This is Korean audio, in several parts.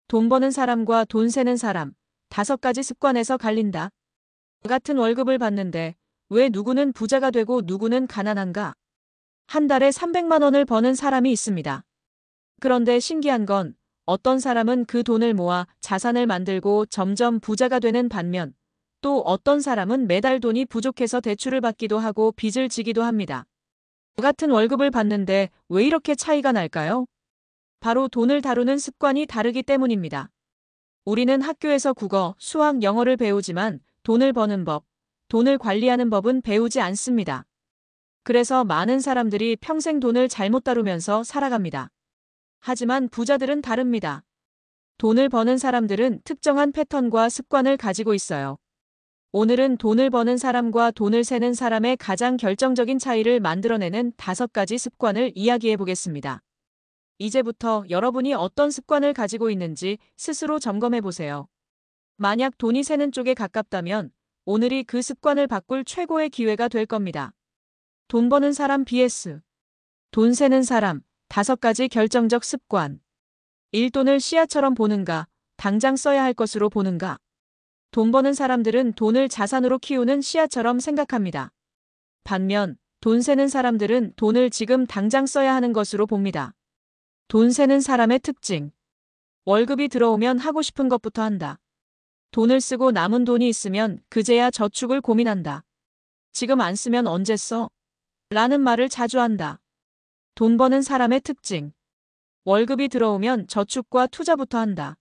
돈 버는 사람과 돈 세는 사람, 5가지 습관에서 갈린다. 같은 월급을 받는데 왜 누구는 부자가 되고 누구는 가난한가? 한 달에 300만 원을 버는 사람이 있습니다. 그런데 신기한 건 어떤 사람은 그 돈을 모아 자산을 만들고 점점 부자가 되는 반면 또 어떤 사람은 매달 돈이 부족해서 대출을 받기도 하고 빚을 지기도 합니다. 같은 월급을 받는데 왜 이렇게 차이가 날까요? 바로 돈을 다루는 습관이 다르기 때문입니다. 우리는 학교에서 국어, 수학, 영어를 배우지만 돈을 버는 법, 돈을 관리하는 법은 배우지 않습니다. 그래서 많은 사람들이 평생 돈을 잘못 다루면서 살아갑니다. 하지만 부자들은 다릅니다. 돈을 버는 사람들은 특정한 패턴과 습관을 가지고 있어요. 오늘은 돈을 버는 사람과 돈을 세는 사람의 가장 결정적인 차이를 만들어내는 5가지 습관을 이야기해 보겠습니다. 이제부터 여러분이 어떤 습관을 가지고 있는지 스스로 점검해 보세요. 만약 돈이 새는 쪽에 가깝다면 오늘이 그 습관을 바꿀 최고의 기회가 될 겁니다. 돈 버는 사람 vs 돈 세는 사람, 5가지 결정적 습관. 1. 돈을 씨앗처럼 보는가, 당장 써야 할 것으로 보는가. 돈 버는 사람들은 돈을 자산으로 키우는 씨앗처럼 생각합니다. 반면 돈 세는 사람들은 돈을 지금 당장 써야 하는 것으로 봅니다. 돈 세는 사람의 특징. 월급이 들어오면 하고 싶은 것부터 한다. 돈을 쓰고 남은 돈이 있으면 그제야 저축을 고민한다. 지금 안 쓰면 언제 써? 라는 말을 자주 한다. 돈 버는 사람의 특징. 월급이 들어오면 저축과 투자부터 한다.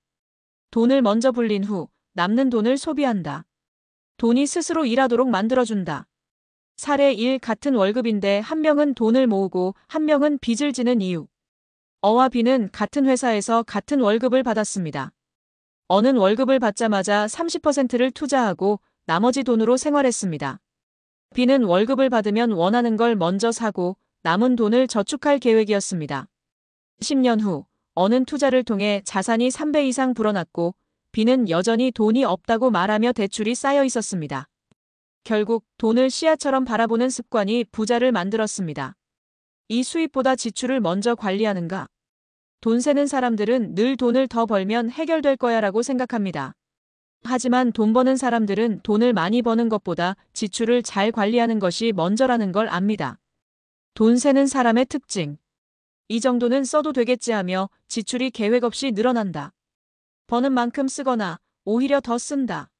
돈을 먼저 불린 후 남는 돈을 소비한다. 돈이 스스로 일하도록 만들어준다. 사례 1. 같은 월급인데 한 명은 돈을 모으고 한 명은 빚을 지는 이유. 어와 B는 같은 회사에서 같은 월급을 받았습니다. 어는 월급을 받자마자 30%를 투자하고 나머지 돈으로 생활했습니다. B는 월급을 받으면 원하는 걸 먼저 사고 남은 돈을 저축할 계획이었습니다. 10년 후 어는 투자를 통해 자산이 3배 이상 불어났고 B는 여전히 돈이 없다고 말하며 대출이 쌓여 있었습니다. 결국 돈을 씨앗처럼 바라보는 습관이 부자를 만들었습니다. 이 수입보다 지출을 먼저 관리하는가? 돈 세는 사람들은 늘 돈을 더 벌면 해결될 거야라고 생각합니다. 하지만 돈 버는 사람들은 돈을 많이 버는 것보다 지출을 잘 관리하는 것이 먼저라는 걸 압니다. 돈 세는 사람의 특징. 이 정도는 써도 되겠지 하며 지출이 계획 없이 늘어난다. 버는 만큼 쓰거나 오히려 더 쓴다.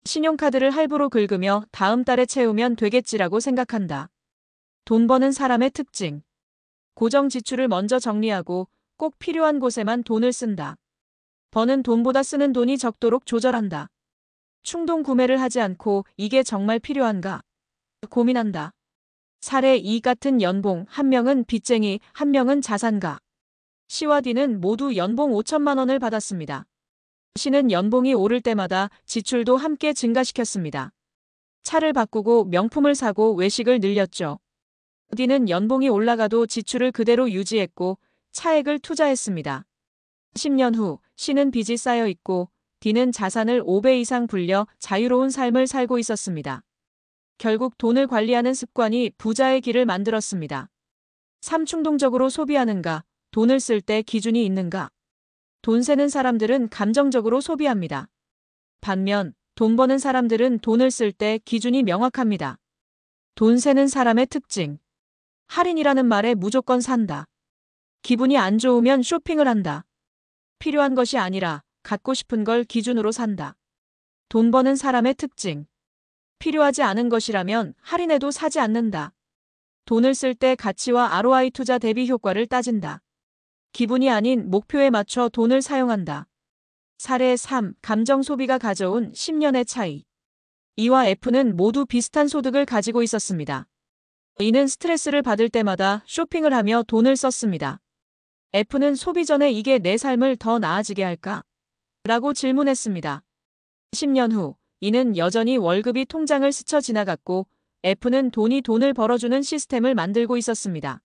신용카드를 할부로 긁으며 다음 달에 채우면 되겠지라고 생각한다. 돈 버는 사람의 특징. 고정 지출을 먼저 정리하고 꼭 필요한 곳에만 돈을 쓴다. 버는 돈보다 쓰는 돈이 적도록 조절한다. 충동 구매를 하지 않고 이게 정말 필요한가? 고민한다. 사례 2. 같은 연봉, 한 명은 빚쟁이, 한 명은 자산가. C와 D는 모두 연봉 5천만 원을 받았습니다. C는 연봉이 오를 때마다 지출도 함께 증가시켰습니다. 차를 바꾸고 명품을 사고 외식을 늘렸죠. D는 연봉이 올라가도 지출을 그대로 유지했고 차액을 투자했습니다. 10년 후 C는 빚이 쌓여 있고 D는 자산을 5배 이상 불려 자유로운 삶을 살고 있었습니다. 결국 돈을 관리하는 습관이 부자의 길을 만들었습니다. 3. 충동적으로 소비하는가, 돈을 쓸 때 기준이 있는가. 돈 세는 사람들은 감정적으로 소비합니다. 반면 돈 버는 사람들은 돈을 쓸 때 기준이 명확합니다. 돈 세는 사람의 특징. 할인이라는 말에 무조건 산다. 기분이 안 좋으면 쇼핑을 한다. 필요한 것이 아니라 갖고 싶은 걸 기준으로 산다. 돈 버는 사람의 특징. 필요하지 않은 것이라면 할인해도 사지 않는다. 돈을 쓸 때 가치와 ROI 투자 대비 효과를 따진다. 기분이 아닌 목표에 맞춰 돈을 사용한다. 사례 3. 감정 소비가 가져온 10년의 차이. E와 F는 모두 비슷한 소득을 가지고 있었습니다. E는 스트레스를 받을 때마다 쇼핑을 하며 돈을 썼습니다. F는 소비 전에 이게 내 삶을 더 나아지게 할까? 라고 질문했습니다. 10년 후 E는 여전히 월급이 통장을 스쳐 지나갔고 F는 돈을 벌어주는 시스템을 만들고 있었습니다.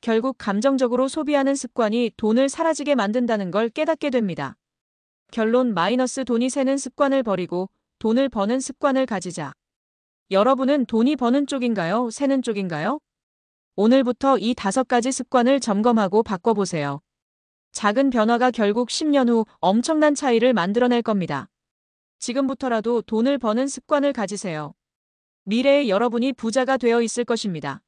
결국 감정적으로 소비하는 습관이 돈을 사라지게 만든다는 걸 깨닫게 됩니다. 결론 마이너스 돈이 새는 습관을 버리고 돈을 버는 습관을 가지자. 여러분은 돈이 버는 쪽인가요? 새는 쪽인가요? 오늘부터 이 5가지 습관을 점검하고 바꿔보세요. 작은 변화가 결국 10년 후 엄청난 차이를 만들어낼 겁니다. 지금부터라도 돈을 버는 습관을 가지세요. 미래의 여러분이 부자가 되어 있을 것입니다.